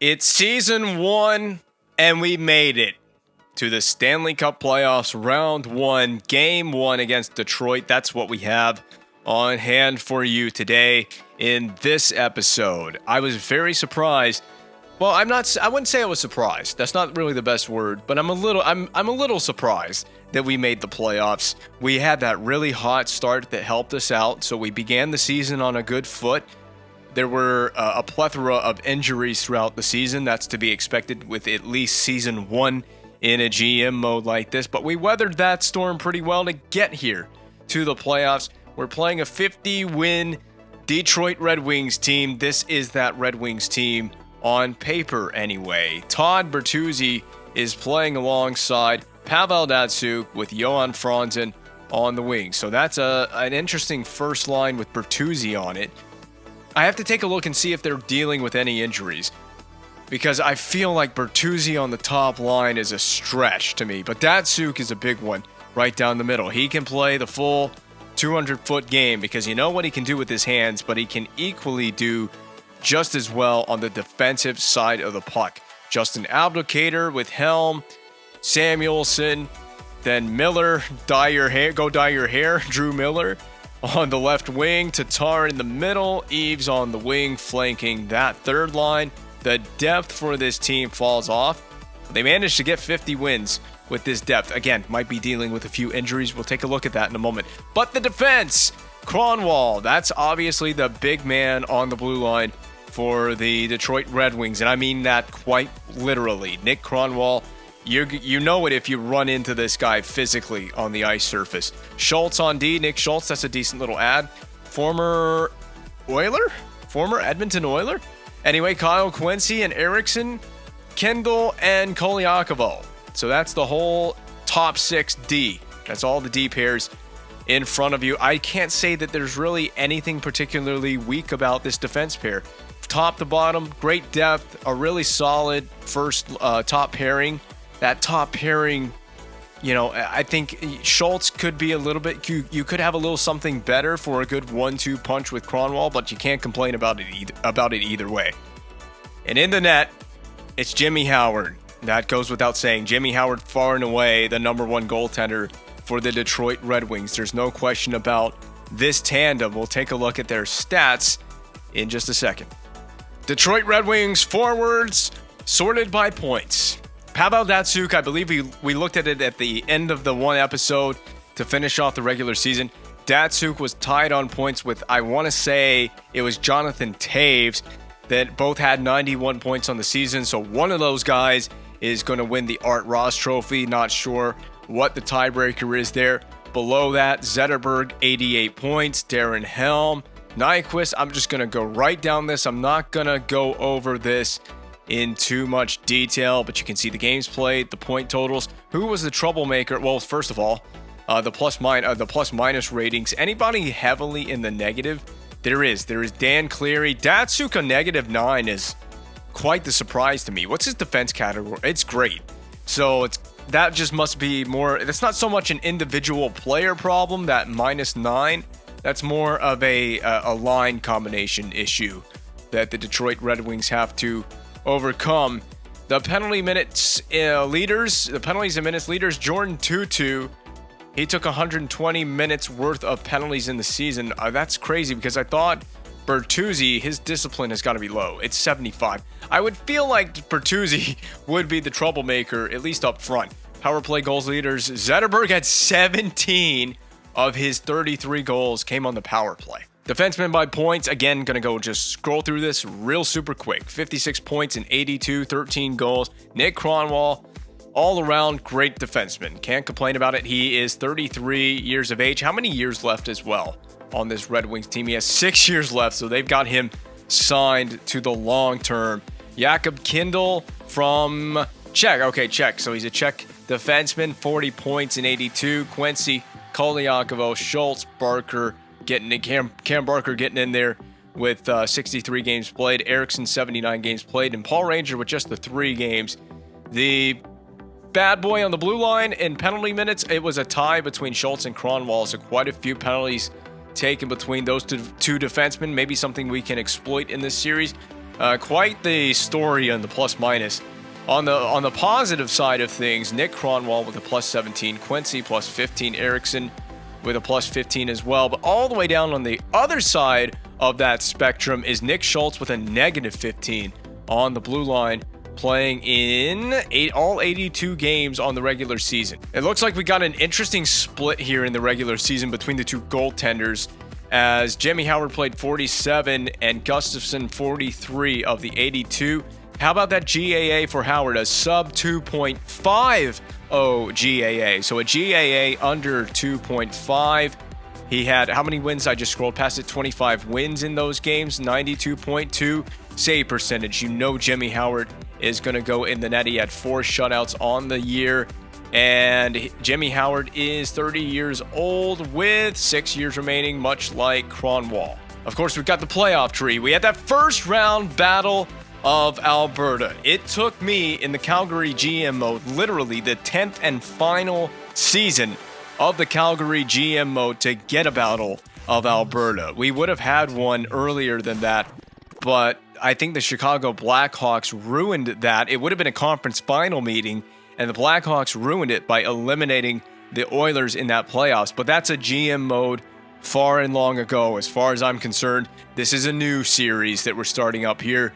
It's season 1, and we made it to the Stanley Cup playoffs, round 1, game 1 against Detroit. That's what we have on hand for you today in this episode. I was very surprised. Well, I wouldn't say I was surprised. That's not really the best word, but I'm a little surprised that we made the playoffs. We had that really hot start that helped us out, so we began the season on a good foot. There were a plethora of injuries throughout the season. That's to be expected with at least season 1 in a GM mode like this. But we weathered that storm pretty well to get here to the playoffs. We're playing a 50-win Detroit Red Wings team. This is that Red Wings team on paper anyway. Todd Bertuzzi is playing alongside Pavel Datsyuk with Johan Franzen on the wing. So that's an interesting first line with Bertuzzi on it. I have to take a look and see if they're dealing with any injuries, because I feel like Bertuzzi on the top line is a stretch to me, but Datsyuk is a big one right down the middle. He can play the full 200-foot game because you know what he can do with his hands, but he can equally do just as well on the defensive side of the puck. Justin Abdelkader with Helm, Samuelson, then Miller, dye your hair, Drew Miller on the left wing, Tatar in the middle, Eves on the wing flanking that third line. The depth for this team falls off. They managed to get 50 wins with this depth. Again, might be dealing with a few injuries. We'll take a look at that in a moment. But the defense, Kronwall, that's obviously the big man on the blue line for the Detroit Red Wings, and I mean that quite literally. Nick Kronwall, you know it if you run into this guy physically on the ice surface. Schultz on D, Nick Schultz, that's a decent little ad. Former Edmonton Oiler. Anyway, Kyle Quincy and Eriksson, Kendall, and Kolyakovo. So that's the whole top 6 D. That's all the D pairs in front of you. I can't say that there's really anything particularly weak about this defense pair. Top to bottom, great depth, a really solid first top pairing. That top pairing, you know, I think Schultz could be a little bit, you could have a little something better for a good 1-2 punch with Kronwall, but you can't complain about it either way. And in the net, it's Jimmy Howard. That goes without saying. Jimmy Howard, far and away the number 1 goaltender for the Detroit Red Wings. There's no question about this tandem. We'll take a look at their stats in just a second. Detroit Red Wings forwards sorted by points. Pavel Datsyuk, I believe we looked at it at the end of the one episode to finish off the regular season. Datsyuk was tied on points with, I want to say, it was Jonathan Taves, that both had 91 points on the season. So one of those guys is going to win the Art Ross Trophy. Not sure what the tiebreaker is there. Below that, Zetterberg, 88 points. Darren Helm, Nyquist. I'm just going to go right down this. I'm not going to go over this in too much detail, but you can see the games played, the point totals. Who was the troublemaker? Well, first of all, the plus minus ratings. Anybody heavily in the negative? There is Dan Cleary. Datsyuk a -9 is quite the surprise to me. What's his defense category? It's great. So that just must be more. It's not so much an individual player problem, that -9. That's more of a line combination issue that the Detroit Red Wings have to overcome. The penalty minutes leaders, the penalties and minutes leaders, Jordan Tutu. He took 120 minutes worth of penalties in the season. That's crazy because I thought Bertuzzi, his discipline has got to be low. It's 75. I would feel like Bertuzzi would be the troublemaker, at least up front. Power play goals leaders, Zetterberg had 17 of his 33 goals came on the power play. Defensemen by points, again, going to go just scroll through this real super quick. 56 points in 82, 13 goals. Nick Kronwall, all around great defenseman. Can't complain about it. He is 33 years of age. How many years left as well on this Red Wings team? He has 6 years left, so they've got him signed to the long term. Jakob Kindl from Czech. Okay, Czech. So he's a Czech defenseman, 40 points in 82. Quincy, Kolyakovo, Schultz, Barker, Cam Barker getting in there with 63 games played. Eriksson, 79 games played. And Paul Ranger with just the 3 games. The bad boy on the blue line in penalty minutes, it was a tie between Schultz and Kronwall. So quite a few penalties taken between those two defensemen. Maybe something we can exploit in this series. Quite the story on the plus minus. On the positive side of things, Nick Cronwall with a plus 17, Quincy plus 15, Eriksson with a plus 15 as well. But all the way down on the other side of that spectrum is Nick Schultz with a negative 15 on the blue line, playing in all 82 games on the regular season. It looks like we got an interesting split here in the regular season between the two goaltenders, as Jimmy Howard played 47 and Gustafsson 43 of the 82. How about that GAA for Howard? A sub 2.50 GAA. So a GAA under 2.5. He had how many wins? I just scrolled past it. 25 wins in those games. 92.2 save percentage. You know Jimmy Howard is going to go in the net. He had 4 shutouts on the year. And Jimmy Howard is 30 years old with 6 years remaining, much like Cronwall. Of course, we've got the playoff tree. We had that first round battle of Alberta. It took me in the Calgary GM mode, literally the 10th and final season of the Calgary GM mode, to get a battle of Alberta. We would have had one earlier than that, but I think the Chicago Blackhawks ruined that. It would have been a conference final meeting, and the Blackhawks ruined it by eliminating the Oilers in that playoffs. But that's a GM mode far and long ago, as far as I'm concerned. This is a new series that we're starting up here.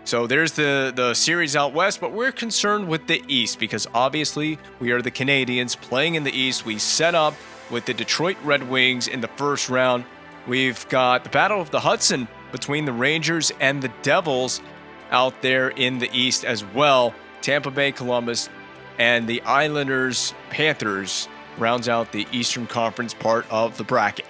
So there's the series out west, but we're concerned with the East because obviously we are the Canadiens playing in the East. We set up with the Detroit Red Wings in the first round. We've got the Battle of the Hudson between the Rangers and the Devils out there in the East as well. Tampa Bay, Columbus, and the Islanders, Panthers rounds out the Eastern Conference part of the bracket.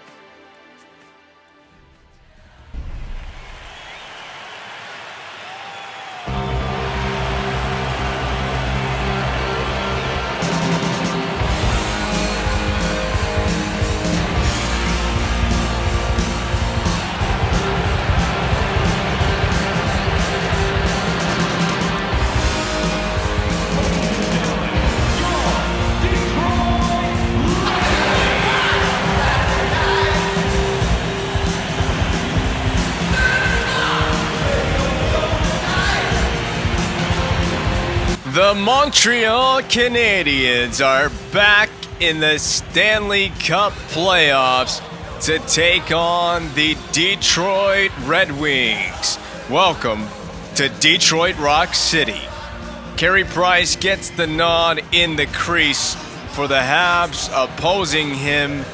The Montreal Canadiens are back in the Stanley Cup playoffs to take on the Detroit Red Wings. Welcome to Detroit Rock City. Carey Price gets the nod in the crease for the Habs. Opposing him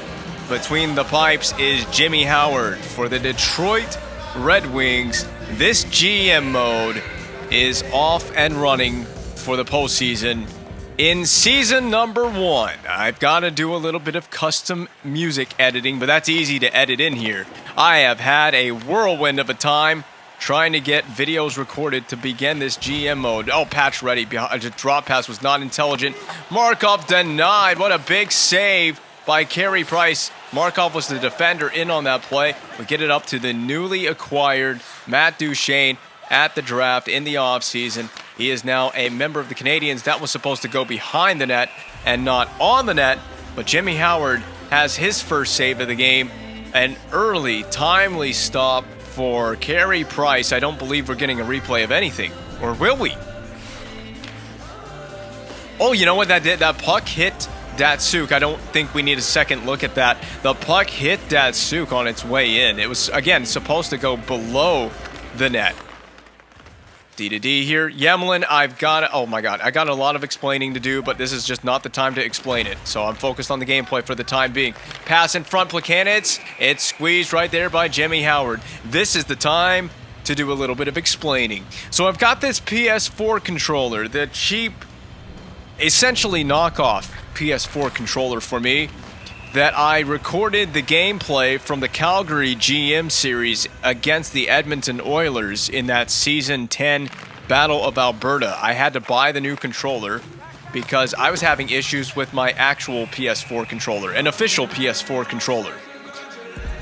between the pipes is Jimmy Howard for the Detroit Red Wings. This GM mode is off and running for the postseason. In season number 1, I've got to do a little bit of custom music editing, but that's easy to edit in here. I have had a whirlwind of a time trying to get videos recorded to begin this GM mode. Oh, patch ready. The drop pass was not intelligent. Markov denied. What a big save by Carey Price. Markov was the defender in on that play. We get it up to the newly acquired Matt Duchene at the draft in the offseason. He is now a member of the Canadiens. That was supposed to go behind the net and not on the net, but Jimmy Howard has his first save of the game. An early, timely stop for Carey Price. I don't believe we're getting a replay of anything, or will we? Oh, you know what that did? That puck hit Datsuk. I don't think we need a second look at that. The puck hit Datsuk on its way in. It was, again, supposed to go below the net. D to D here. Yemelin, oh my God, I got a lot of explaining to do, but this is just not the time to explain it. So I'm focused on the gameplay for the time being. Pass in front, Plekanec. It's squeezed right there by Jimmy Howard. This is the time to do a little bit of explaining. So I've got this PS4 controller, the cheap, essentially knockoff PS4 controller for me, that I recorded the gameplay from the Calgary GM series against the Edmonton Oilers in that Season 10 Battle of Alberta. I had to buy the new controller because I was having issues with my actual PS4 controller, an official PS4 controller.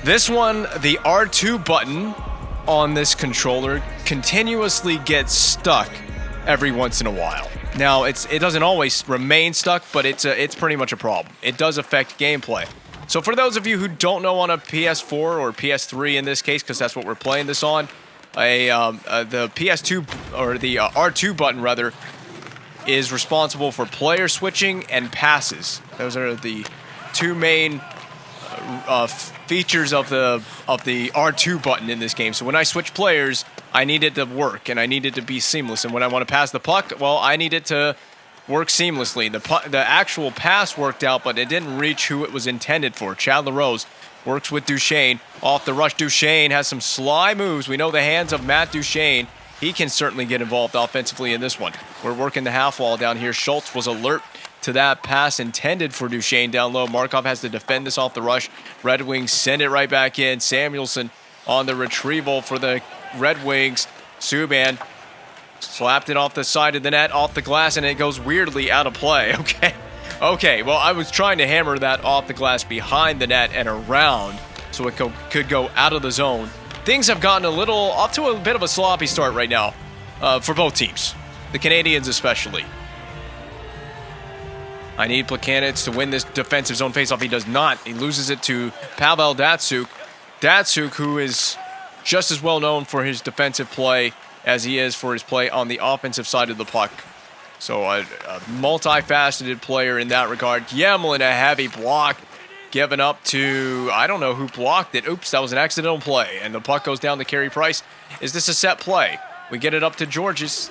This one, the R2 button on this controller continuously gets stuck every once in a while. Now, it doesn't always remain stuck, but it's pretty much a problem. It does affect gameplay. So for those of you who don't know on a PS4 or PS3 in this case, because that's what we're playing this on, the PS2 or the R2 button rather is responsible for player switching and passes. Those are the two main features of the R2 button in this game. So when I switch players, I need it to work and I need it to be seamless. And when I want to pass the puck, well, I need it to work seamlessly. The actual pass worked out, but it didn't reach who it was intended for. Chad LaRose works with Duchesne. Off the rush, Duchesne has some sly moves. We know the hands of Matt Duchesne. He can certainly get involved offensively in this one. We're working the half wall down here. Schultz was alert to that pass intended for Duchesne down low. Markov has to defend this off the rush. Red Wings send it right back in. Samuelson on the retrieval for the Red Wings. Subban slapped it off the side of the net, off the glass, and it goes weirdly out of play. Okay, well, I was trying to hammer that off the glass behind the net and around so it could go out of the zone. Things have gotten off to a bit of a sloppy start right now for both teams, the Canadiens especially. I need Plekanec to win this defensive zone faceoff. He does not. He loses it to Pavel Datsyuk. Datsyuk, who is just as well known for his defensive play as he is for his play on the offensive side of the puck. So a multifaceted player in that regard. Yemlin, a heavy block, given up to, I don't know who blocked it. Oops, that was an accidental play. And the puck goes down to Carey Price. Is this a set play? We get it up to Georges,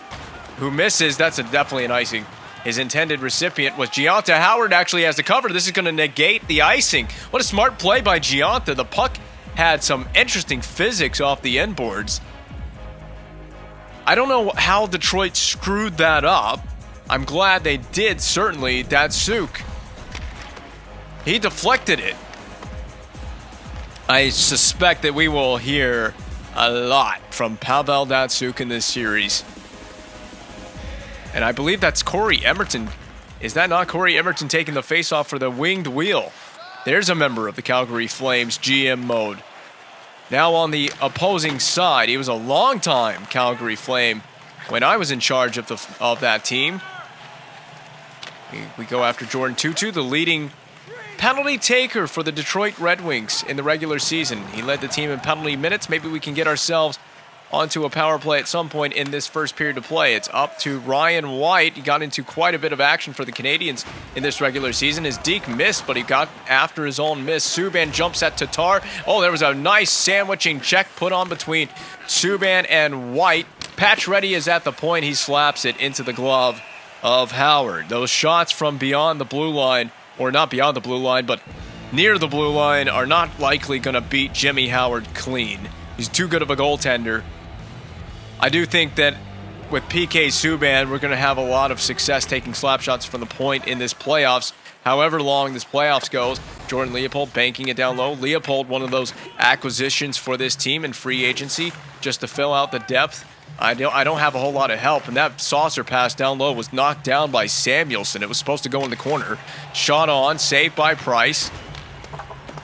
who misses. That's definitely an icing. His intended recipient was Gianta. Howard actually has the cover. This is going to negate the icing. What a smart play by Gianta. The puck had some interesting physics off the end boards. I don't know how Detroit screwed that up. I'm glad they did, certainly. Datsyuk, he deflected it. I suspect that we will hear a lot from Pavel Datsyuk in this series. And I believe that's Corey Emerton. Is that not Corey Emerton taking the faceoff for the winged wheel? There's a member of the Calgary Flames GM mode. Now on the opposing side, he was a long-time Calgary Flame when I was in charge of that team. We go after Jordan Tootoo, the leading penalty taker for the Detroit Red Wings in the regular season. He led the team in penalty minutes. Maybe we can get ourselves onto a power play at some point in this first period of play. It's up to Ryan White. He got into quite a bit of action for the Canadiens in this regular season. His deke missed, but he got after his own miss. Subban jumps at Tatar. Oh, there was a nice sandwiching check put on between Subban and White. Patch Ready is at the point. He slaps it into the glove of Howard. Those shots from beyond the blue line, or not beyond the blue line, but near the blue line, are not likely going to beat Jimmy Howard clean. He's too good of a goaltender. I do think that with PK Subban, we're going to have a lot of success taking slap shots from the point in this playoffs. However long this playoffs goes, Jordan Leopold banking it down low. Leopold, one of those acquisitions for this team in free agency, just to fill out the depth. I don't have a whole lot of help, and that saucer pass down low was knocked down by Samuelson. It was supposed to go in the corner. Shot on, saved by Price.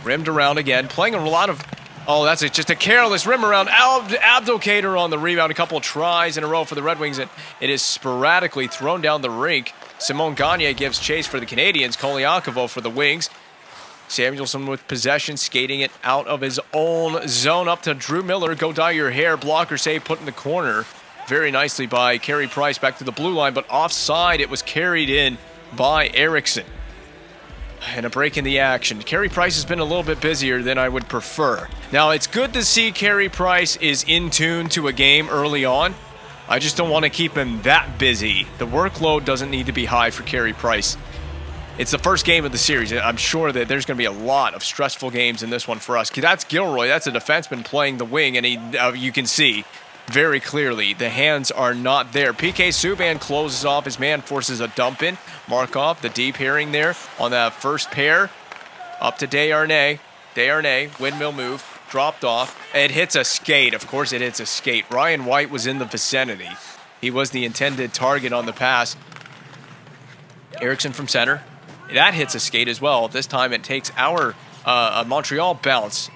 Rimmed around again, playing a lot of... Oh, that's just a careless rim around. Abdelkader on the rebound. A couple of tries in a row for the Red Wings. And it is sporadically thrown down the rink. Simon Gagne gives chase for the Canadiens. Koliakovo for the Wings. Samuelson with possession, skating it out of his own zone up to Drew Miller. Go dye your hair. Blocker save put in the corner. Very nicely by Carey Price back to the blue line. But offside, it was carried in by Eriksson. And a break in the action. Carey Price has been a little bit busier than I would prefer. Now, it's good to see Carey Price is in tune to a game early on. I just don't want to keep him that busy. The workload doesn't need to be high for Carey Price. It's the first game of the series. I'm sure that there's going to be a lot of stressful games in this one for us. That's Gilroy. That's a defenseman playing the wing, and you can see very clearly the hands are not there. PK Subban closes off. His man forces a dump in. Markov, the deep herring there on that first pair. Up to Desharnais. Desharnais, windmill move, dropped off. It hits a skate. Of course it hits a skate. Ryan White was in the vicinity. He was the intended target on the pass. Eriksson from center. That hits a skate as well. This time it takes our Montreal bounce.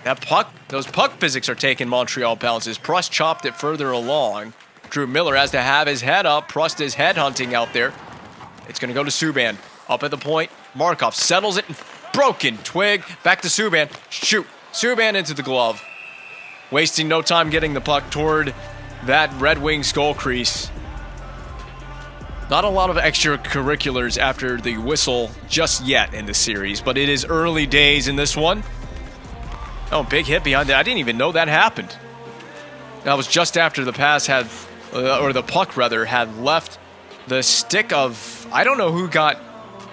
That puck, those puck physics are taking Montreal bounces. Prust chopped it further along. Drew Miller has to have his head up. Prust is head hunting out there. It's going to go to Subban. Up at the point. Markov settles it. Broken twig. Back to Subban. Shoot. Subban into the glove. wasting no time getting the puck toward that Red Wings goal crease. Not a lot of extracurriculars after the whistle just yet in the series, but it is early days in this one. Oh, big hit behind that. I didn't even know that happened. That was just after the pass had, or the puck rather, had left the stick of, I don't know who got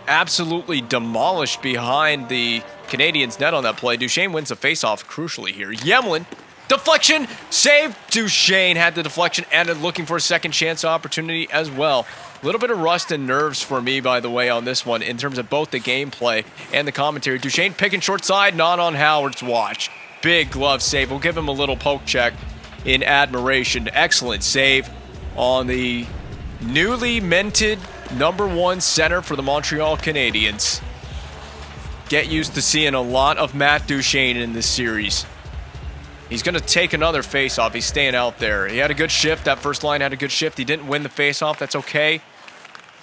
absolutely demolished behind the Canadiens net on that play. Duchesne wins the faceoff crucially here. Yemlin, deflection, save. Duchesne had the deflection and looking for a second chance opportunity as well. A little bit of rust and nerves for me, by the way, on this one in terms of both the gameplay and the commentary. Duchesne picking short side, not on Howard's watch. Big glove save. We'll give him a little poke check in admiration. Excellent save on the newly minted #1 center for the Montreal Canadiens. Get used to seeing a lot of Matt Duchesne in this series. He's going to take another face-off. He's staying out there. He had a good shift. That first line had a good shift. He didn't win the face-off. That's okay.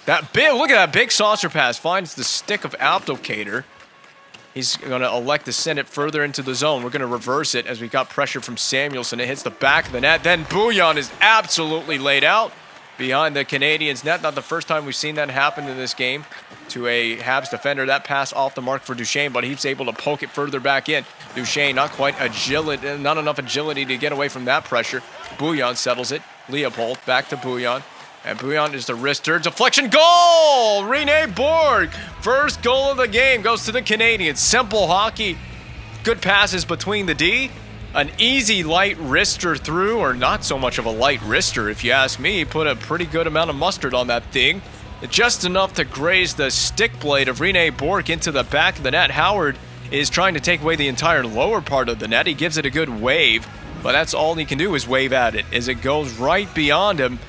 That big, look at that big saucer pass. Finds the stick of Abdelkader. He's going to elect to send it further into the zone. We're going to reverse it as we got pressure from Samuelson. It hits the back of the net. Then Bouillon is absolutely laid out behind the Canadiens net. Not the first time we've seen that happen in this game to a Habs defender. That pass off the mark for Duchesne, but he's able to poke it further back in. Duchesne not quite agility, not enough agility to get away from that pressure. Bouillon settles it. Leopold back to Bouillon. And Bouillon is the wrister. Deflection goal! Rene Bourg. First goal of the game goes to the Canadiens. Simple hockey. Good passes between the D. An easy light wrister through, or not so much of a light wrister if you ask me. Put a pretty good amount of mustard on that thing. Just enough to graze the stick blade of Rene Bourg into the back of the net. Howard is trying to take away the entire lower part of the net. He gives it a good wave, but that's all he can do is wave at it as it goes right beyond him.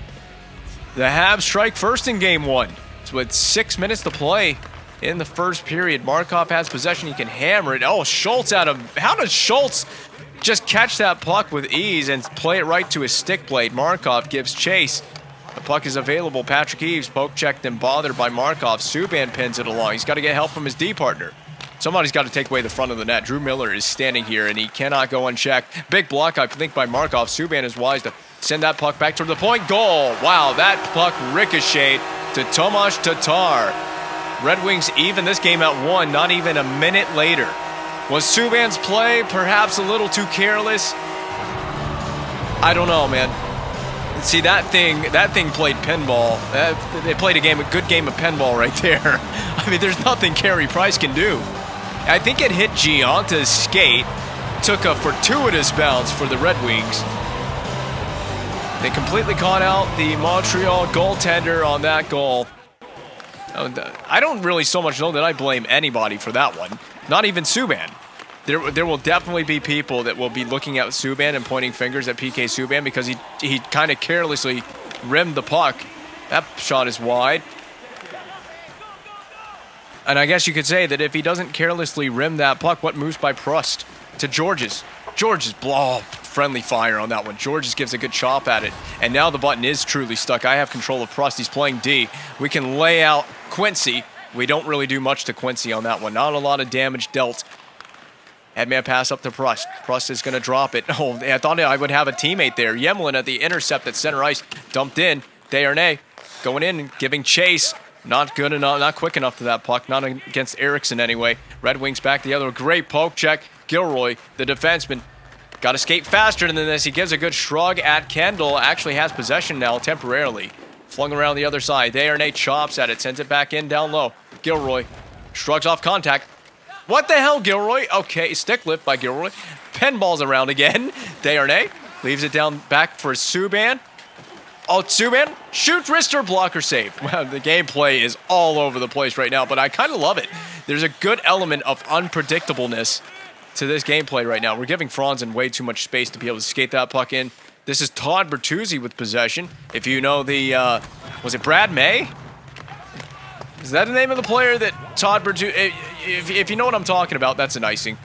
The Habs strike first in Game 1. It's with 6 minutes to play in the first period. Markov has possession. He can hammer it. Oh, Schultz out of... How does Schultz just catch that puck with ease and play it right to his stick blade? Markov gives chase. The puck is available. Patrick Eaves poke checked and bothered by Markov. Subban pins it along. He's got to get help from his D partner. Somebody's got to take away the front of the net. Drew Miller is standing here, and he cannot go unchecked. Big block, I think, by Markov. Subban is wise to send that puck back toward the point. Goal! Wow, that puck ricocheted to Tomas Tatar. Red Wings even this game at 1, not even a minute later. Was Subban's play perhaps a little too careless? I don't know, man. See, that thing played pinball. They played a good game of pinball right there. I mean, there's nothing Carey Price can do. I think it hit Gianta's skate, took a fortuitous bounce for the Red Wings. They completely caught out the Montreal goaltender on that goal. I don't really so much know that I blame anybody for that one. Not even Subban. There will definitely be people that will be looking at Subban and pointing fingers at PK Subban because he kind of carelessly rimmed the puck. That shot is wide. And I guess you could say that if he doesn't carelessly rim that puck, what moves by Prust to Georges? Georges, friendly fire on that one. Georges gives a good chop at it. And now the button is truly stuck. I have control of Prust. He's playing D. We can lay out Quincy. We don't really do much to Quincy on that one. Not a lot of damage dealt. Headman pass up to Prust. Prust is going to drop it. Oh, I thought I would have a teammate there. Yemlin at the intercept at center ice. Dumped in. Desharnais going in and giving chase. Not good enough, not quick enough to that puck. Not against Eriksson anyway. Red Wings back the other. Great poke check. Gilroy, the defenseman, got to skate faster than this. He gives a good shrug at Kendall. Actually has possession now temporarily. Flung around the other side. Desharnais chops at it. Sends it back in down low. Gilroy shrugs off contact. What the hell, Gilroy? Okay, stick lift by Gilroy. Pinballs around again. Desharnais leaves it down back for Subban. Oh, Subban shoots wrister blocker save. Well, the gameplay is all over the place right now, but I kind of love it. There's a good element of unpredictableness to this gameplay right now. We're giving Franzen way too much space to be able to skate that puck in. This is Todd Bertuzzi with possession. If you know the, was it Brad May? Is that the name of the player that Todd Bertuzzi, if you know what I'm talking about, that's an icing.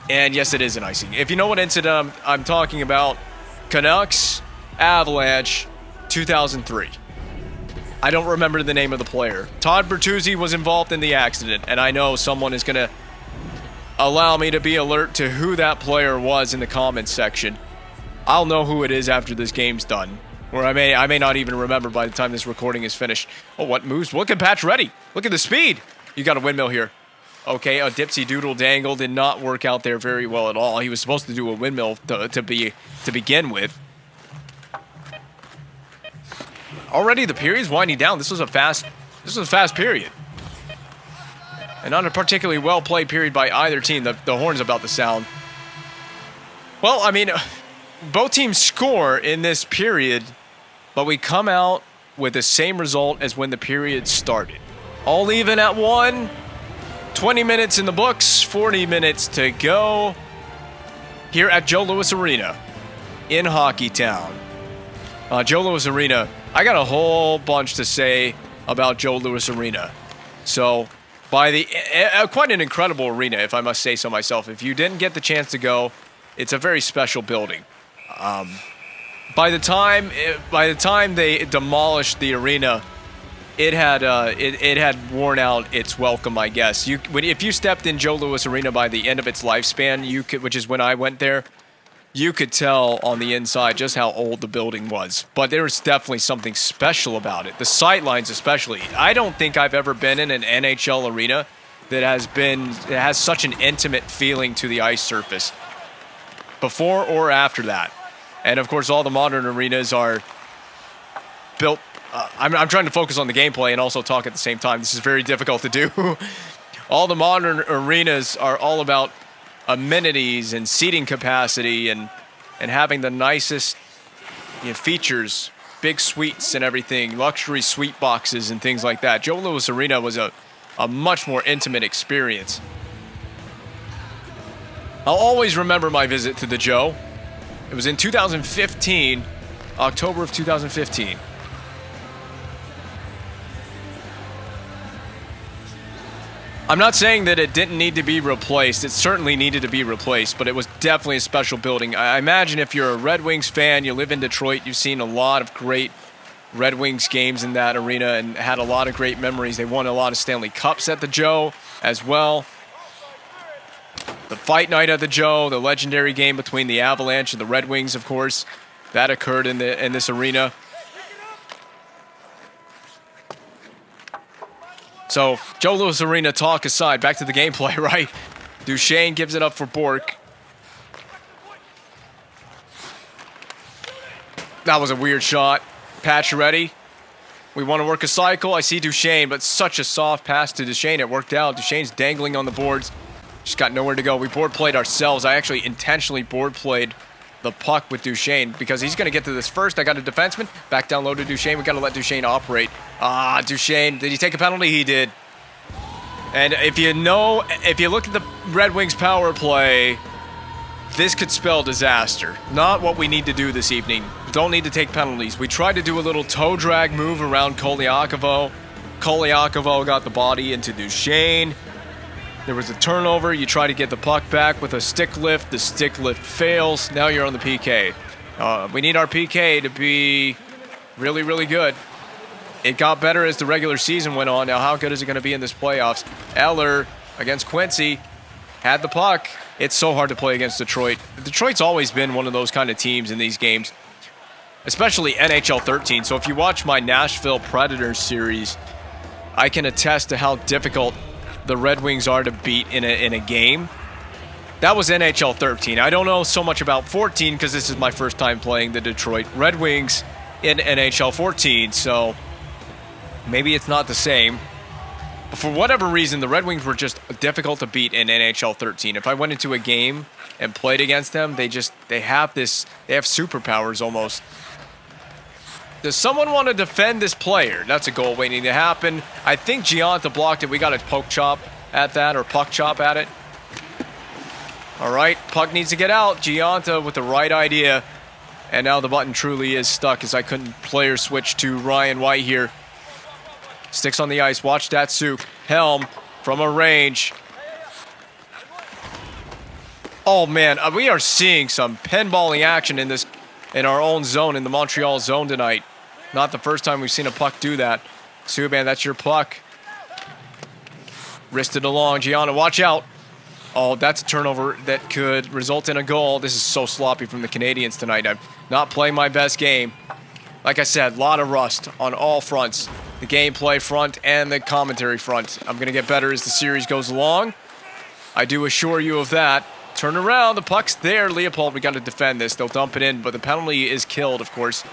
And yes, it is an icing. If you know what incident I'm talking about, Canucks, Avalanche, 2003. I don't remember the name of the player. Todd Bertuzzi was involved in the accident, and I know someone is going to allow me to be alert to who that player was in the comments section. I'll know who it is after this game's done. Or I may not even remember by the time this recording is finished. Oh, what moves? Look at Patch ready. Look at the speed. You got a windmill here. Okay, a dipsy doodle dangle did not work out there very well at all. He was supposed to do a windmill to begin with. Already the period's winding down. This was a fast period. And not a particularly well played period by either team. The horn's about to sound. Well, I mean, both teams score in this period, but we come out with the same result as when the period started. All even at 1. 20 minutes in the books, 40 minutes to go here at Joe Louis Arena in Hockeytown. Joe Louis Arena, I got a whole bunch to say about Joe Louis Arena. So, quite an incredible arena, if I must say so myself. If you didn't get the chance to go, it's a very special building. By the time they demolished the arena, it had worn out its welcome, I guess. If you stepped in Joe Louis Arena by the end of its lifespan, which is when I went there, you could tell on the inside just how old the building was. But there was definitely something special about it. The sightlines especially. I don't think I've ever been in an NHL arena that has such an intimate feeling to the ice surface before or after that. And of course, all the modern arenas are built. I'm trying to focus on the gameplay and also talk at the same time. This is very difficult to do. All the modern arenas are all about amenities and seating capacity and having the nicest features, big suites and everything, luxury suite boxes and things like that. Joe Louis Arena was a much more intimate experience. I'll always remember my visit to the Joe. It was in 2015, October of 2015. I'm not saying that it didn't need to be replaced. It certainly needed to be replaced, but it was definitely a special building. I imagine if you're a Red Wings fan, you live in Detroit, you've seen a lot of great Red Wings games in that arena and had a lot of great memories. They won a lot of Stanley Cups at the Joe as well. The fight night at the Joe, the legendary game between the Avalanche and the Red Wings, of course, that occurred in this arena. So, Joe Louis Arena talk aside, back to the gameplay, right? Duchesne gives it up for Bork. That was a weird shot. Pacioretty. We want to work a cycle. I see Duchesne, but such a soft pass to Duchesne. It worked out. Duchesne's dangling on the boards. Just got nowhere to go. We board played ourselves. I actually intentionally board played the puck with Duchesne because he's going to get to this first. I got a defenseman. Back down low to Duchesne. We got to let Duchesne operate. Duchesne. Did he take a penalty? He did. And if you look at the Red Wings power play, this could spell disaster. Not what we need to do this evening. Don't need to take penalties. We tried to do a little toe drag move around Koliakovo. Koliakovo got the body into Duchesne. There was a turnover. You try to get the puck back with a stick lift. The stick lift fails. Now you're on the PK. We need our PK to be really, really good. It got better as the regular season went on. Now, how good is it going to be in this playoffs? Eller against Quincy had the puck. It's so hard to play against Detroit. Detroit's always been one of those kind of teams in these games, especially NHL 13. So if you watch my Nashville Predators series, I can attest to how difficult the Red Wings are to beat in a game. That was NHL 13. I don't know so much about 14 because this is my first time playing the Detroit Red Wings in NHL 14, so maybe it's not the same. But for whatever reason, the Red Wings were just difficult to beat in NHL 13. If I went into a game and played against them, they have superpowers almost. Does someone want to defend this player? That's a goal waiting to happen. I think Gianta blocked it. We got a poke chop at that, or puck chop at it. All right, puck needs to get out. Gianta with the right idea. And now the button truly is stuck as I couldn't player switch to Ryan White here. Sticks on the ice. Watch that Datsuk. Helm from a range. Oh, man, we are seeing some pinballing action in our own zone, in the Montreal zone tonight. Not the first time we've seen a puck do that. Subban, that's your puck. Wristed along. Gianna, watch out. Oh, that's a turnover that could result in a goal. This is so sloppy from the Canadiens tonight. I'm not playing my best game. Like I said, a lot of rust on all fronts. The gameplay front and the commentary front. I'm going to get better as the series goes along. I do assure you of that. Turn around. The puck's there. Leopold, we got to defend this. They'll dump it in, but the penalty is killed, of course.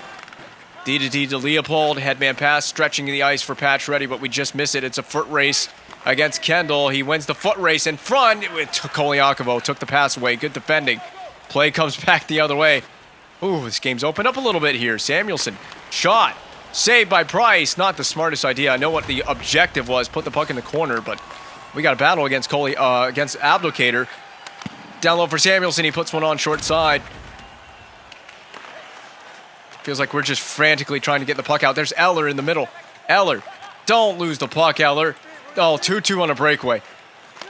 D to Leopold. Headman pass, stretching the ice for Patch Ready, but we just miss it. It's a foot race against Kendall. He wins the foot race in front. Koliakovo took the pass away. Good defending. Play comes back the other way. Ooh, this game's opened up a little bit here. Samuelson, shot. Saved by Price. Not the smartest idea. I know what the objective was. Put the puck in the corner, but we got a battle against against Abdelkader. Down low for Samuelson. He puts one on short side. Feels like we're just frantically trying to get the puck out. There's Eller in the middle. Eller, don't lose the puck, Eller. Oh, 2-2 on a breakaway.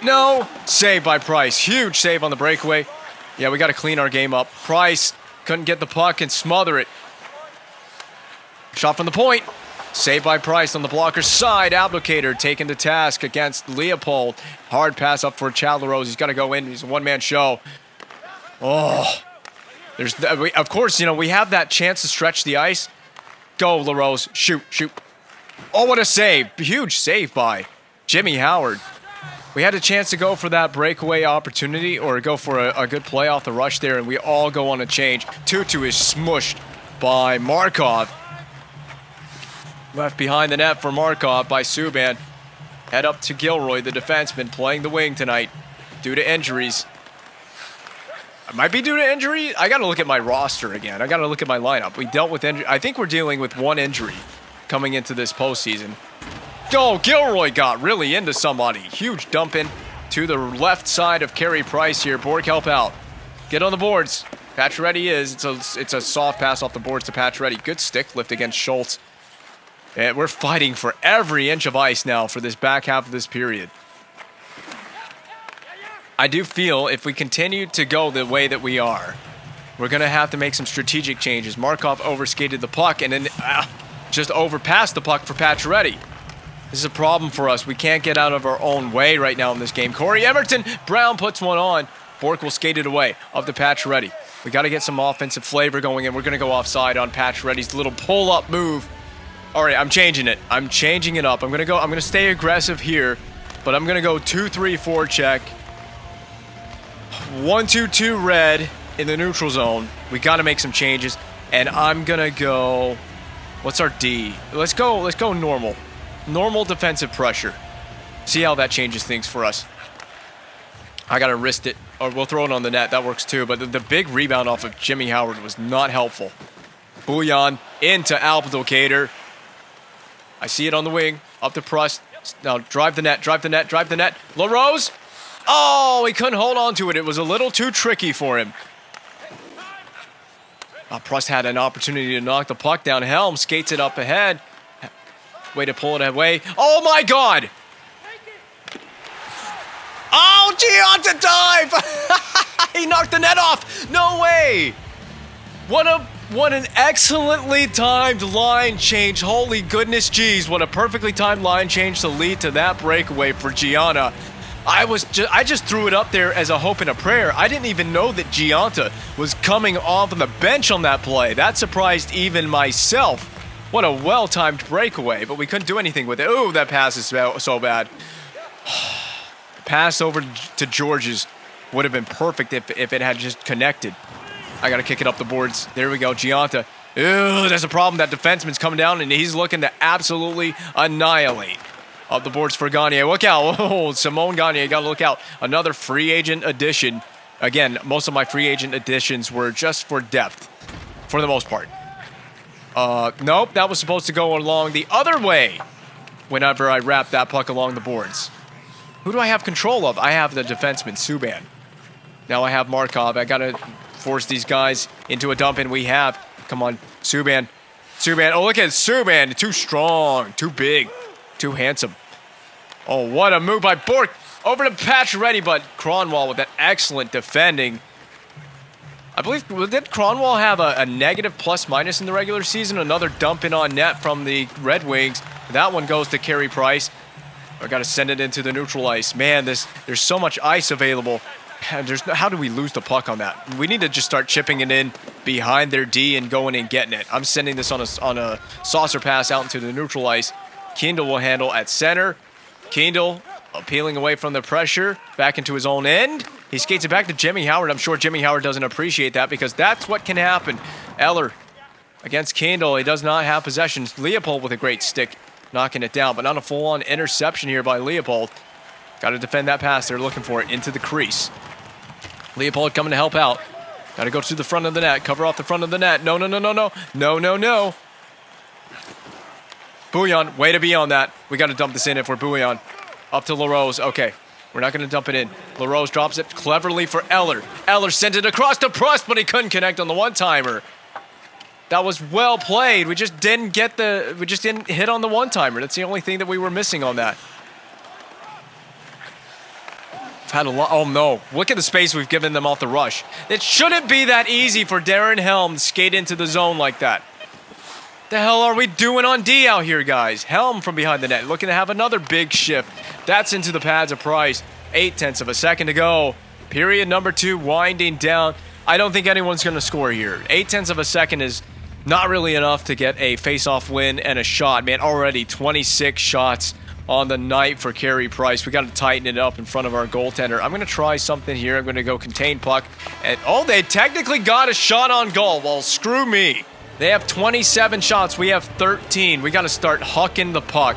No, save by Price. Huge save on the breakaway. Yeah, we got to clean our game up. Price couldn't get the puck and smother it. Shot from the point. Save by Price on the blocker's side. Abdelkader taken to task against Leopold. Hard pass up for Chalaros. He's got to go in. He's a one-man show. Oh, of course, you know, we have that chance to stretch the ice. Go, LaRose. Shoot. Oh, what a save. Huge save by Jimmy Howard. We had a chance to go for that breakaway opportunity or go for a good play off the rush there, and we all go on a change. 2-2 is smushed by Markov. Left behind the net for Markov by Subban. Head up to Gilroy, the defenseman, playing the wing tonight due to injuries. It might be due to injury. I got to look at my roster again. I got to look at my lineup. We dealt with injury. I think we're dealing with one injury coming into this postseason. Oh, Gilroy got really into somebody. Huge dump in to the left side of Carey Price here. Bork, help out. Get on the boards. Pacioretty is. It's a soft pass off the boards to Pacioretty. Good stick lift against Schultz. And we're fighting for every inch of ice now for this back half of this period. I do feel if we continue to go the way that we are, we're going to have to make some strategic changes. Markov overskated the puck and then just overpassed the puck for Pacioretty. This is a problem for us. We can't get out of our own way right now in this game. Corey Everton, Brown puts one on. Bork will skate it away up to Pacioretty. We got to get some offensive flavor going, and we're going to go offside on Pacioretty's little pull-up move. All right, I'm changing it. I'm changing it up. I'm going to stay aggressive here, but I'm going to go 2-3-4 check. 1-2-2 red in the neutral zone. We got to make some changes, and I'm going to go, what's our D? Let's go normal. Normal defensive pressure. See how that changes things for us. I got to wrist it, or we'll throw it on the net. That works too, but the big rebound off of Jimmy Howard was not helpful. Bouillon into Abdelkader. I see it on the wing. Up to Prust. Now drive the net. LaRose. Oh, he couldn't hold on to it. It was a little too tricky for him. Prust had an opportunity to knock the puck down. Helm skates it up ahead. Way to pull it away. Oh, my God. Oh, Gianta dive. He knocked the net off. No way. What an excellently timed line change. Holy goodness, geez. What a perfectly timed line change to lead to that breakaway for Gianta. I just threw it up there as a hope and a prayer. I didn't even know that Gianta was coming off of the bench on that play. That surprised even myself. What a well-timed breakaway, but we couldn't do anything with it. Ooh, that pass is so bad. Pass over to Georges would have been perfect if it had just connected. I got to kick it up the boards. There we go, Gianta. Ooh, there's a problem. That defenseman's coming down, and he's looking to absolutely annihilate. Up the boards for Gagne. Look out. Oh, Simone Gagne, got to look out. Another free agent addition. Again, most of my free agent additions were just for depth, for the most part. Nope, that was supposed to go along the other way whenever I wrapped that puck along the boards. Who do I have control of? I have the defenseman, Subban. Now I have Markov. I got to force these guys into a dump, and we have. Come on, Subban. Oh, look at Subban. Too strong, too big, too handsome. Oh, what a move by Bork. Over to Pacioretty, but Cronwall with that excellent defending. I believe, did Cronwall have a negative plus-minus in the regular season? Another dump in on net from the Red Wings. That one goes to Carey Price. I got to send it into the neutral ice. Man, there's so much ice available. How do we lose the puck on that? We need to just start chipping it in behind their D and going and getting it. I'm sending this on a saucer pass out into the neutral ice. Kendall will handle at center. Kendall peeling away from the pressure, back into his own end. He skates it back to Jimmy Howard. I'm sure Jimmy Howard doesn't appreciate that because that's what can happen. Eller against Kendall. He does not have possessions. Leopold with a great stick, knocking it down, but not a full-on interception here by Leopold. Got to defend that pass. They're looking for it into the crease. Leopold coming to help out. Got to go to the front of the net. Cover off the front of the net. No. Bouillon, way to be on that. We got to dump this in if we're Bouillon. Up to LaRose. Okay, we're not going to dump it in. LaRose drops it cleverly for Eller. Eller sent it across to Prust, but he couldn't connect on the one-timer. That was well played. We just didn't hit on the one-timer. That's the only thing that we were missing on that. Had a lot. Oh no! Look at the space we've given them off the rush. It shouldn't be that easy for Darren Helm to skate into the zone like that. The hell are we doing on D out here, guys? Helm from behind the net, looking to have another big shift. That's into the pads of Price. 0.8 of a second to go. Period number 2 winding down. I don't think anyone's going to score here. 0.8 of a second is not really enough to get a face-off win and a shot. Man, already 26 shots on the night for Carey Price. We got to tighten it up in front of our goaltender. I'm going to try something here. I'm going to go contain puck. And oh, they technically got a shot on goal. Well, screw me. They have 27 shots. We have 13. We got to start hucking the puck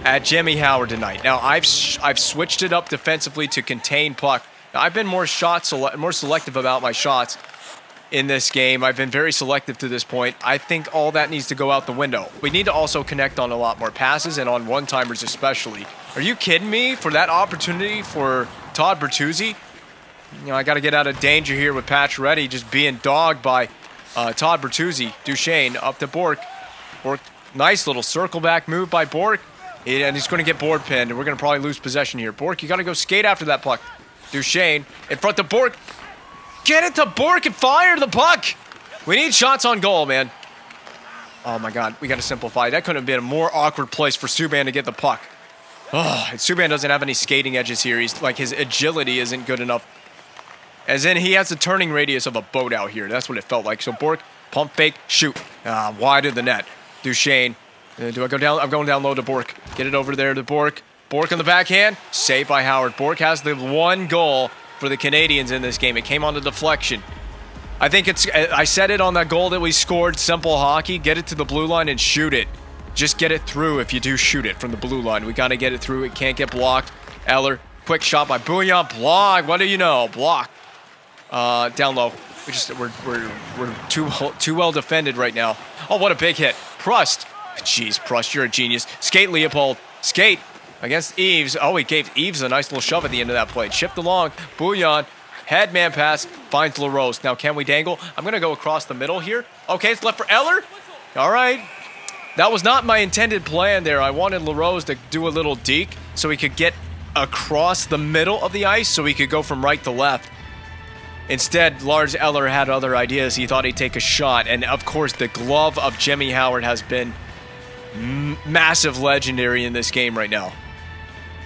at Jimmy Howard tonight. Now, I've switched it up defensively to contain puck. Now, I've been more selective about my shots in this game. I've been very selective to this point. I think all that needs to go out the window. We need to also connect on a lot more passes and on one-timers especially. Are you kidding me? For that opportunity for Todd Bertuzzi? You know, I got to get out of danger here with Pacioretty just being dogged by Todd Bertuzzi. Duchesne up to Bork. Bork, nice little circle back move by Bork. And he's going to get board pinned, and we're going to probably lose possession here. Bork, you got to go skate after that puck. Duchesne in front of Bork. Get it to Bork and fire the puck. We need shots on goal, man. Oh, my God. We got to simplify. That couldn't have been a more awkward place for Subban to get the puck. Oh, and Subban doesn't have any skating edges here. He's like, his agility isn't good enough. As in, he has the turning radius of a boat out here. That's what it felt like. So Bork, pump fake, shoot. Wide of the net. Duchesne. Do I go down? I'm going down low to Bork. Get it over there to Bork. Bork on the backhand. Saved by Howard. Bork has the one goal for the Canadiens in this game. It came on the deflection. I think I said it on that goal that we scored. Simple hockey. Get it to the blue line and shoot it. Just get it through if you do shoot it from the blue line. We got to get it through. It can't get blocked. Eller, quick shot by Bouillon. Block. What do you know? Block. Down low. We're too well defended right now. Oh, what a big hit. Prust. Jeez, Prust, you're a genius. Skate, Leopold. Skate against Eves. Oh, he gave Eves a nice little shove at the end of that play. Chipped along. Bouillon. Headman pass. Finds LaRose. Now, can we dangle? I'm going to go across the middle here. Okay, it's left for Eller. All right. That was not my intended plan there. I wanted LaRose to do a little deke so he could get across the middle of the ice so he could go from right to left. Instead, Lars Eller had other ideas. He thought he'd take a shot. And, of course, the glove of Jimmy Howard has been massive legendary in this game right now.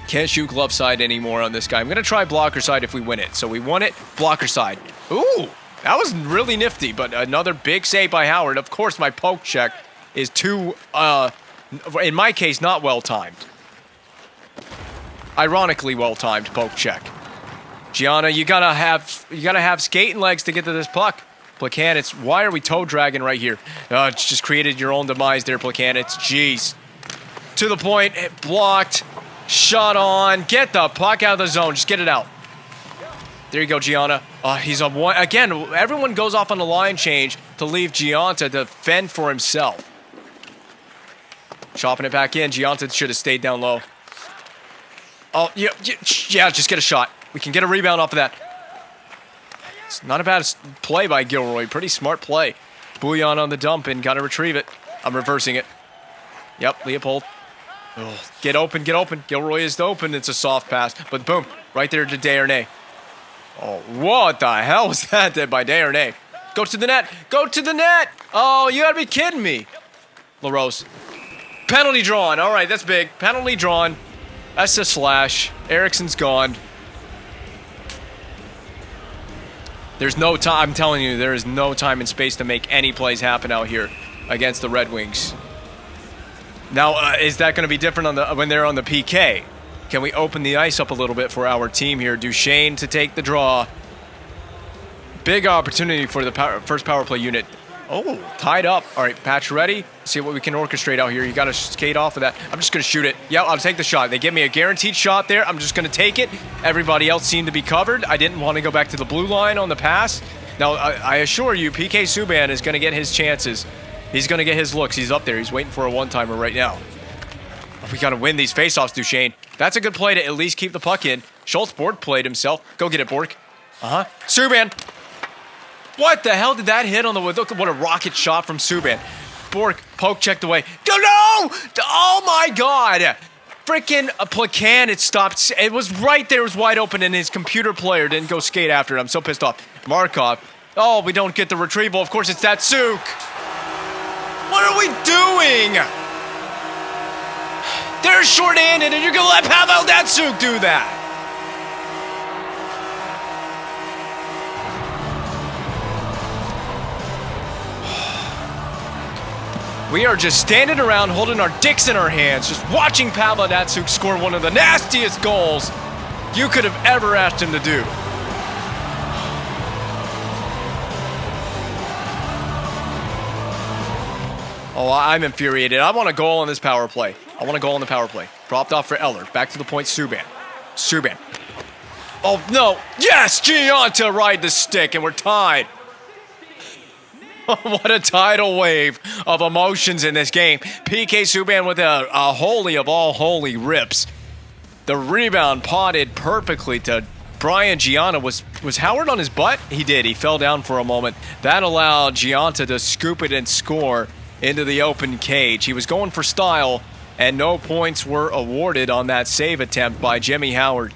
Can't shoot glove side anymore on this guy. I'm going to try blocker side if we win it. So we won it, blocker side. Ooh, that was really nifty, but another big save by Howard. Of course, my poke check is too, in my case, not well-timed. Ironically well-timed poke check. Gianna, you gotta have skating legs to get to this puck. Plekanec, why are we toe dragging right here? It's just created your own demise there, Plekanec. Jeez. To the point, it blocked, shot on, get the puck out of the zone, just get it out. There you go, Gianna. He's on one. Again, everyone goes off on a line change to leave Gianna to defend for himself. Chopping it back in. Gianna should have stayed down low. Oh, yeah, just get a shot. We can get a rebound off of that. It's not a bad play by Gilroy. Pretty smart play. Bouillon on the dump and got to retrieve it. I'm reversing it. Yep, Leopold. Oh, get open, get open. Gilroy is open. It's a soft pass. But boom, right there to Desharnais. Oh, what the hell was that by Desharnais? Go to the net. Go to the net. Oh, you got to be kidding me. LaRose. Penalty drawn. All right, that's big. Penalty drawn. That's the slash. Ericsson's gone. There's no time. I'm telling you, there is no time and space to make any plays happen out here against the Red Wings. Now, is that going to be different on the when they're on the PK? Can we open the ice up a little bit for our team here? Duchesne to take the draw. Big opportunity for the first power play unit. Oh, tied up. All right, Patch ready. See what we can orchestrate out here. You got to skate off of that. I'm just going to shoot it. Yeah, I'll take the shot. They give me a guaranteed shot there. I'm just going to take it. Everybody else seemed to be covered. I didn't want to go back to the blue line on the pass. Now, I assure you, PK Subban is going to get his chances. He's going to get his looks. He's up there. He's waiting for a one-timer right now. We got to win these faceoffs, Duchesne. That's a good play to at least keep the puck in. Schultz Bork played himself. Go get it, Bork. Subban. What the hell did that hit on the... Look, what a rocket shot from Subban. Bork, poke checked away. No! Oh, my God. Freaking Placan, it stopped. It was right there. It was wide open, and his computer player didn't go skate after it. I'm so pissed off. Markov. Oh, we don't get the retrieval. Of course, it's that Suk. What are we doing? They're short-handed, and you're going to let Pavel Datsyuk do that. We are just standing around holding our dicks in our hands, just watching Pavel Datsyuk score one of the nastiest goals you could have ever asked him to do. Oh, I'm infuriated. I want a goal on this power play. I want a goal on the power play. Dropped off for Eller. Back to the point, Subban. Oh, no. Yes, Gian to ride the stick, and we're tied. What a tidal wave of emotions in this game. PK Subban with a holy of all holy rips. The rebound potted perfectly to Brian Gianna. Was Howard on his butt? He did. He fell down for a moment. That allowed Gianta to scoop it and score into the open cage. He was going for style, and no points were awarded on that save attempt by Jimmy Howard.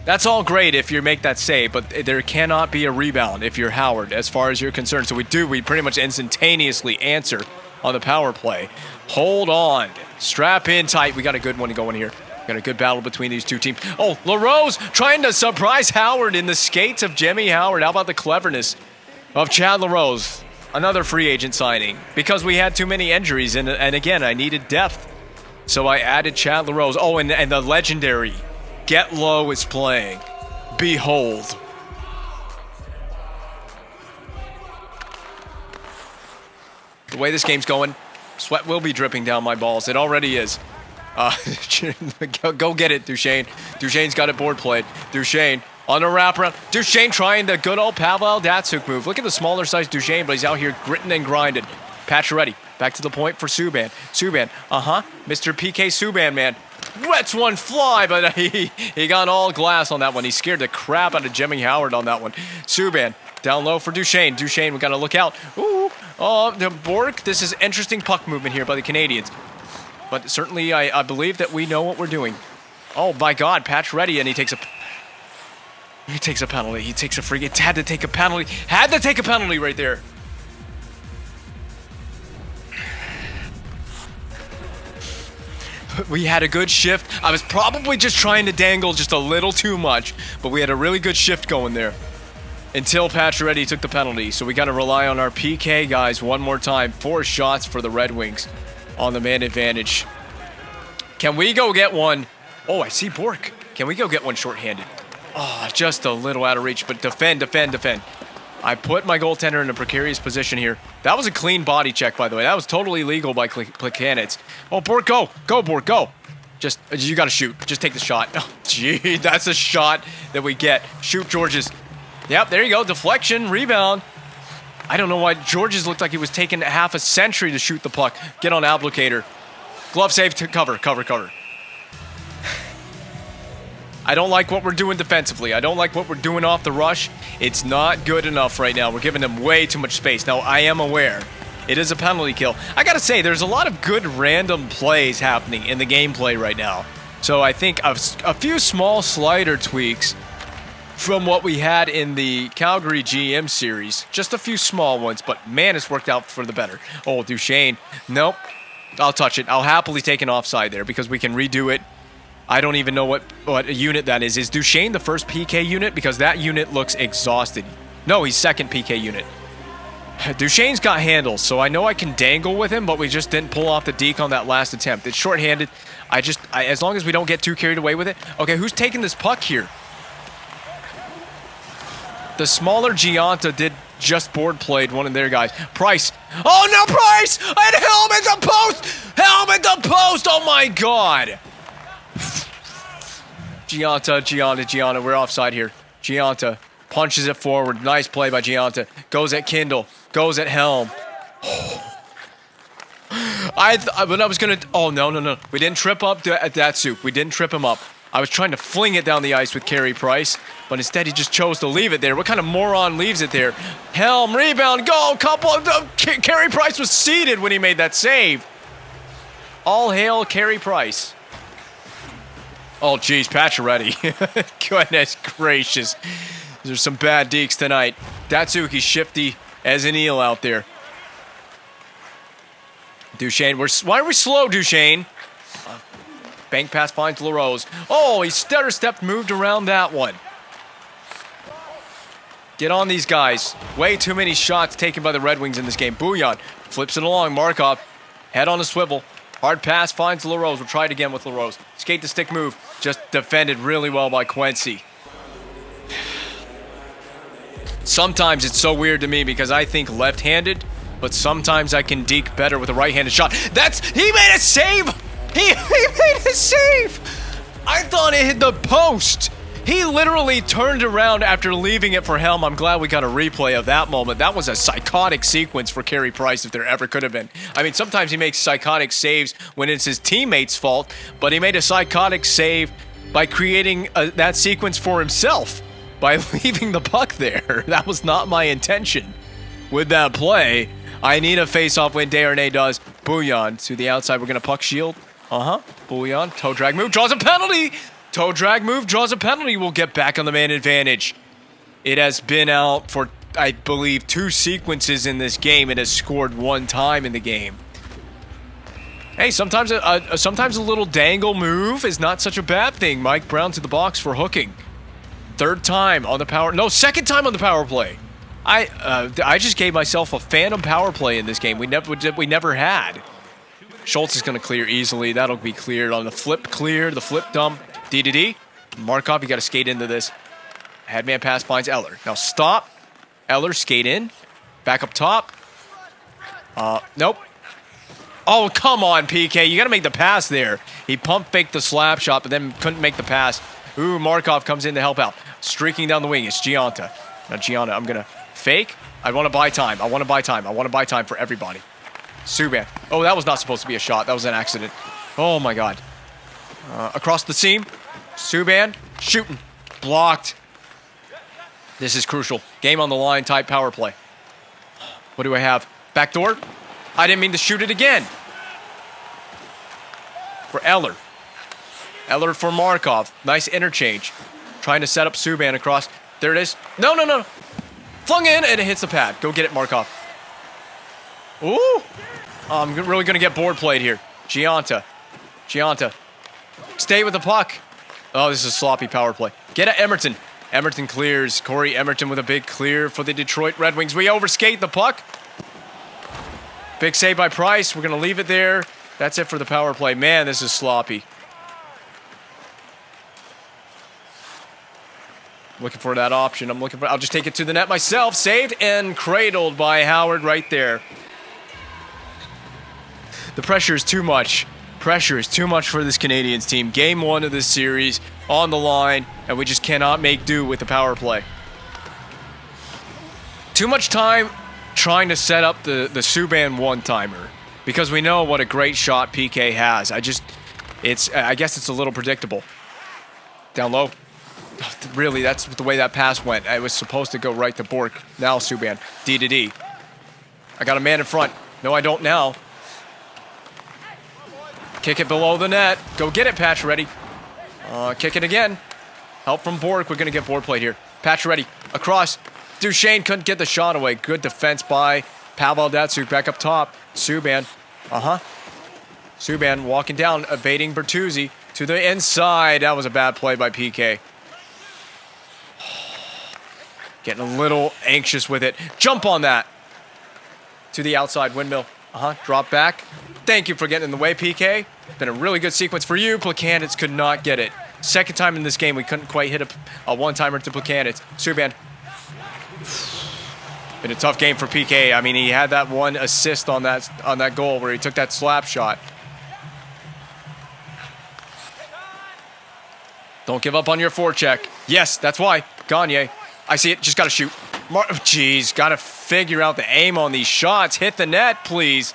That's all great if you make that save, but there cannot be a rebound if you're Howard as far as you're concerned. So we pretty much instantaneously answer on the power play. Hold on. Strap in tight. We got a good one going here. Got a good battle between these two teams. Oh, LaRose trying to surprise Howard in the skates of Jimmy Howard. How about the cleverness of Chad LaRose? Another free agent signing because we had too many injuries, and again, I needed depth. So I added Chad LaRose. Oh, and the legendary Get Low is playing. Behold. The way this game's going, sweat will be dripping down my balls. It already is. Go get it, Duchesne. Duchesne's got it board played. Duchesne on a wraparound. Duchesne trying the good old Pavel Datsyuk move. Look at the smaller size Duchesne, but he's out here gritting and grinding. Pacioretty. Back to the point for Subban. Subban. Mr. PK Subban, man. Lets one fly, but he got all glass on that one. He scared the crap out of Jimmy Howard on that one. Subban down low for Duchesne. Duchesne, we got to look out. Ooh, the Bork. This is interesting puck movement here by the Canadiens. But certainly, I believe that we know what we're doing. Oh my God, Pacioretty, and he takes a penalty. He takes a free. It had to take a penalty. Had to take a penalty right there. We had a good shift. I was probably just trying to dangle just a little too much, but we had a really good shift going there until Pacioretty took the penalty. So we got to rely on our PK guys one more time. 4 shots for the Red Wings on the man advantage. Can we go get one? Oh, I see Bork. Can we go get one shorthanded? Oh, just a little out of reach, but defend. I put my goaltender in a precarious position here. That was a clean body check, by the way. That was totally legal by Placanets. Oh, Bork, go. Go, Bork, go. Just, you got to shoot. Just take the shot. Oh, gee, that's a shot that we get. Shoot, Georges. Yep, there you go. Deflection, rebound. I don't know why Georges looked like he was taking half a century to shoot the puck. Get on Applicator. Glove save to cover. I don't like what we're doing defensively. I don't like what we're doing off the rush. It's not good enough right now. We're giving them way too much space. Now, I am aware it is a penalty kill. I gotta say, there's a lot of good random plays happening in the gameplay right now. So I think a few small slider tweaks from what we had in the Calgary GM series. Just a few small ones, but man, it's worked out for the better. Oh, Duchesne. Nope. I'll touch it. I'll happily take an offside there because we can redo it. I don't even know what unit that is. Is Duchesne the first PK unit? Because that unit looks exhausted. No, he's second PK unit. Duchesne's got handles, so I know I can dangle with him, but we just didn't pull off the deke on that last attempt. It's shorthanded. As long as we don't get too carried away with it. Okay, who's taking this puck here? The smaller Gianta did just board played one of their guys. Price. Oh, no, Price! And helmet the post! Helmet the post! Oh, my God! Gianta. We're offside here. Gianta punches it forward. Nice play by Gianta. Goes at Kindle. Goes at Helm. But I was going to... Oh, no. We didn't trip up Datsyuk. We didn't trip him up. I was trying to fling it down the ice with Carey Price, but instead he just chose to leave it there. What kind of moron leaves it there? Helm, rebound, goal, Carey Price was seated when he made that save. All hail Carey Price. Oh, geez, Pacioretty. Goodness gracious. There's some bad dekes tonight. Datsuki's shifty as an eel out there. Duchesne, why are we slow, Duchesne? Bank pass finds LaRose. Oh, he stutter-stepped, moved around that one. Get on these guys. Way too many shots taken by the Red Wings in this game. Bouillon flips it along. Markov, head on a swivel. Hard pass finds LaRose. We'll try it again with LaRose. Skate the stick move. Just defended really well by Quincy. Sometimes it's so weird to me because I think left-handed, but sometimes I can deke better with a right-handed shot. He made a save! He made a save! I thought it hit the post. He literally turned around after leaving it for Helm. I'm glad we got a replay of that moment. That was a psychotic sequence for Carey Price if there ever could have been. I mean, sometimes he makes psychotic saves when it's his teammate's fault, but he made a psychotic save by creating that sequence for himself by leaving the puck there. That was not my intention with that play. I need a face-off when Desharnais does. Bouillon to the outside. We're going to puck shield. Bouillon, toe drag move, draws a penalty! Toe drag move, draws a penalty. We'll get back on the man advantage. It has been out for, I believe, 2 sequences in this game. It has scored 1 time in the game. Hey, sometimes a little dangle move is not such a bad thing. Mike Brown to the box for hooking. 3rd time on the power... No, 2nd time on the power play. I just gave myself a phantom power play in this game. We never had. Schultz is going to clear easily. That'll be cleared on the flip clear, the flip dump. D. Markov, you got to skate into this. Headman pass finds Eller. Now stop. Eller, skate in. Back up top. Nope. Oh, come on, PK. You got to make the pass there. He pump faked the slap shot, but then couldn't make the pass. Ooh, Markov comes in to help out. Streaking down the wing. It's Gianta. Now, Gianta, I'm going to fake. I want to buy time. I want to buy time for everybody. Subban. Oh, that was not supposed to be a shot. That was an accident. Oh, my God. Across the seam. Subban. Shooting. Blocked. This is crucial. Game on the line type power play. What do I have? Backdoor? I didn't mean to shoot it again. For Eller. Eller for Markov. Nice interchange. Trying to set up Subban across. There it is. No. Flung in and it hits the pad. Go get it, Markov. Ooh. I'm really going to get board played here. Gianta. Stay with the puck. Oh, this is a sloppy power play. Get at Emerton. Emerton clears. Corey Emerton with a big clear for the Detroit Red Wings. We overskate the puck. Big save by Price. We're going to leave it there. That's it for the power play. Man, this is sloppy. Looking for that option. I'll just take it to the net myself. Saved and cradled by Howard right there. The pressure is too much. Pressure is too much for this Canadiens team. Game 1 of this series on the line, and we just cannot make do with the power play. Too much time trying to set up the Subban one-timer because we know what a great shot PK has. I guess it's a little predictable. Down low. Really, that's the way that pass went. It was supposed to go right to Bork. Now Subban. D. I got a man in front. No, I don't now. Kick it below the net. Go get it, Pacioretty. Kick it again. Help from Bork. We're going to get board played here. Pacioretty across. Duchesne couldn't get the shot away. Good defense by Pavel Datsyuk back up top. Subban. Subban walking down, evading Bertuzzi to the inside. That was a bad play by PK. Getting a little anxious with it. Jump on that. To the outside windmill. Drop back. Thank you for getting in the way, PK. Been a really good sequence for you. Plekanec could not get it. Second time in this game, we couldn't quite hit a one-timer to Plekanec. Subban. Been a tough game for PK. I mean, he had that one assist on that goal where he took that slap shot. Don't give up on your forecheck. Yes, that's why. Gagne. I see it. Just got to shoot. Jeez, got to figure out the aim on these shots. Hit the net, please.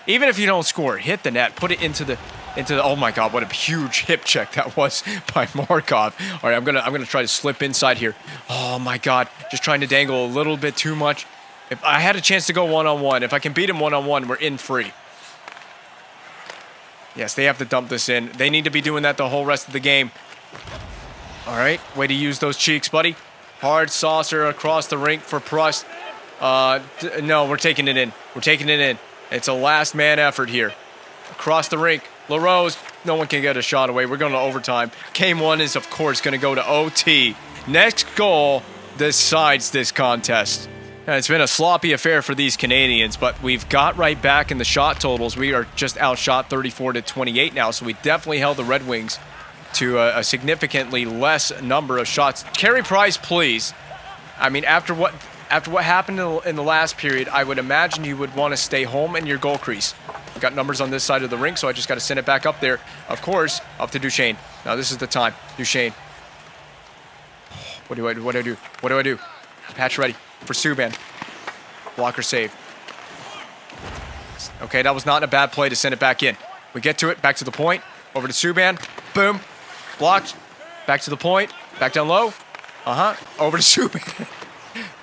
Even if you don't score, hit the net. Put it into the. Oh my God! What a huge hip check that was by Markov. All right, I'm gonna try to slip inside here. Oh my God! Just trying to dangle a little bit too much. If I had a chance to go one-on-one, if I can beat him one-on-one, we're in free. Yes, they have to dump this in. They need to be doing that the whole rest of the game. All right, way to use those cheeks, buddy. Hard saucer across the rink for Prust. No, we're taking it in. We're taking it in. It's a last man effort here. Across the rink. LaRose, no one can get a shot away. We're going to overtime. Game one is, of course, going to go to OT. Next goal decides this contest. And it's been a sloppy affair for these Canadiens, but we've got right back in the shot totals. We are just outshot 34-28 now, so we definitely held the Red Wings to a significantly less number of shots. Carey Price, please. I mean, after what happened in the last period, I would imagine you would want to stay home in your goal crease. We've got numbers on this side of the rink, so I just got to send it back up there. Of course, up to Duchesne. Now this is the time. Duchesne. What do I do? What do I do? What do I do? Patch ready for Subban. Blocker save. Okay, that was not a bad play to send it back in. We get to it, back to the point. Over to Subban. Boom. Blocked. Back to the point. Back down low. Over to Subban.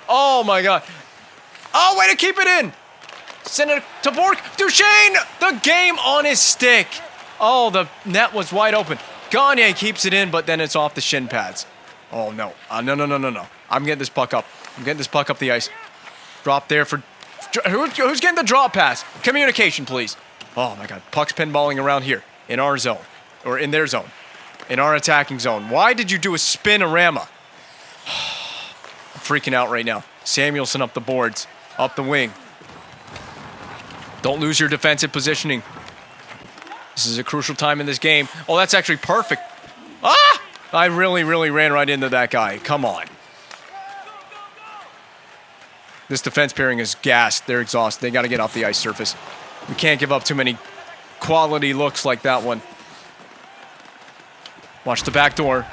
Oh my God. Oh, way to keep it in. Send it to Bork. Duchesne, the game on his stick. Oh, the net was wide open. Gagne keeps it in, but then it's off the shin pads. Oh, no. No. I'm getting this puck up. I'm getting this puck up the ice. Drop there for... Who's getting the drop pass? Communication, please. Oh, my God. Puck's pinballing around here in our zone. Or in their zone. In our attacking zone. Why did you do a spin-orama? I'm freaking out right now. Samuelson up the boards. Up the wing. Don't lose your defensive positioning. This is a crucial time in this game. Oh, that's actually perfect. Ah! I really ran right into that guy. Come on. This defense pairing is gassed. They're exhausted. They got to get off the ice surface. We can't give up too many quality looks like that one. Watch the back door.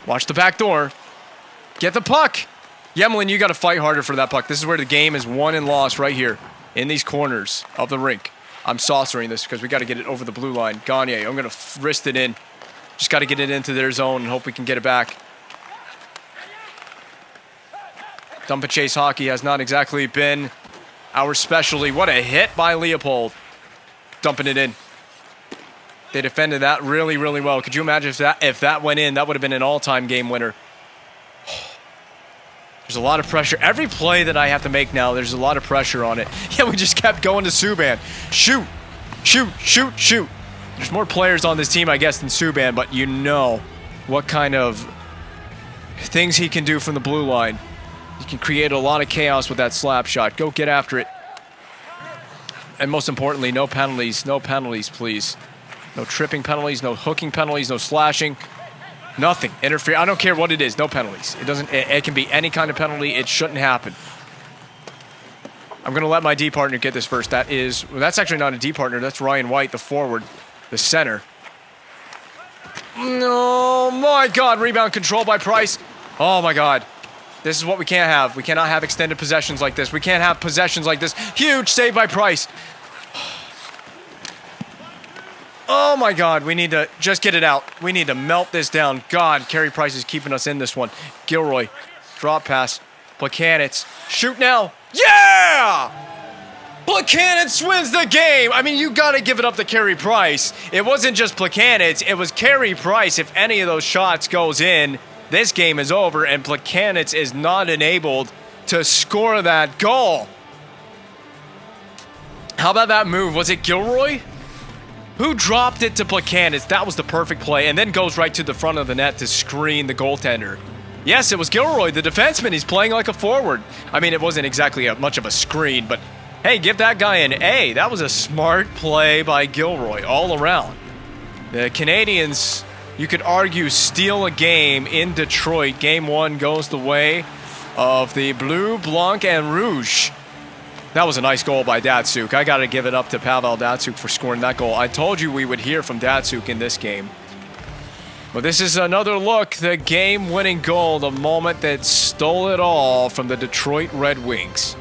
Watch the back door. Get the puck. Yemlin, you got to fight harder for that puck. This is where the game is won and lost right here. In these corners of the rink. I'm saucering this because we got to get it over the blue line. Gagne, I'm going to wrist it in. Just got to get it into their zone and hope we can get it back. Dump and chase hockey has not exactly been our specialty. What a hit by Leopold. Dumping it in. They defended that really well. Could you imagine if that went in, that would have been an all-time game winner. There's a lot of pressure. Every play that I have to make now, there's a lot of pressure on it. Yeah, we just kept going to Subban. Shoot. There's more players on this team, I guess, than Subban, but you know what kind of things he can do from the blue line. He can create a lot of chaos with that slap shot. Go get after it. And most importantly, no penalties. No penalties, please. No tripping penalties, no hooking penalties, no slashing. Nothing. Interfere. I don't care what it is. No penalties. It can be any kind of penalty. It shouldn't happen. I'm going to let my D partner get this first. That's actually not a D partner. That's Ryan White, the forward, the center. Oh my God. Rebound control by Price. Oh my God. This is what we can't have. We cannot have extended possessions like this. We can't have possessions like this. Huge save by Price. Oh my God, we need to just get it out. We need to melt this down. God, Carey Price is keeping us in this one. Gilroy, drop pass. Plekanec, shoot now. Yeah! Plekanec wins the game. I mean, you got to give it up to Carey Price. It wasn't just Plekanec, it was Carey Price. If any of those shots goes in, this game is over, and Plekanec is not enabled to score that goal. How about that move? Was it Gilroy? Who dropped it to Placantis? That was the perfect play, and then goes right to the front of the net to screen the goaltender. Yes, it was Gilroy, the defenseman. He's playing like a forward. I mean, it wasn't exactly much of a screen, but hey, give that guy an A. That was a smart play by Gilroy all around. The Canadiens, you could argue, steal a game in Detroit. Game 1 goes the way of the Bleu, Blanc, and Rouge. That was a nice goal by Datsyuk. I got to give it up to Pavel Datsyuk for scoring that goal. I told you we would hear from Datsyuk in this game. But this is another look, the game-winning goal, the moment that stole it all from the Detroit Red Wings.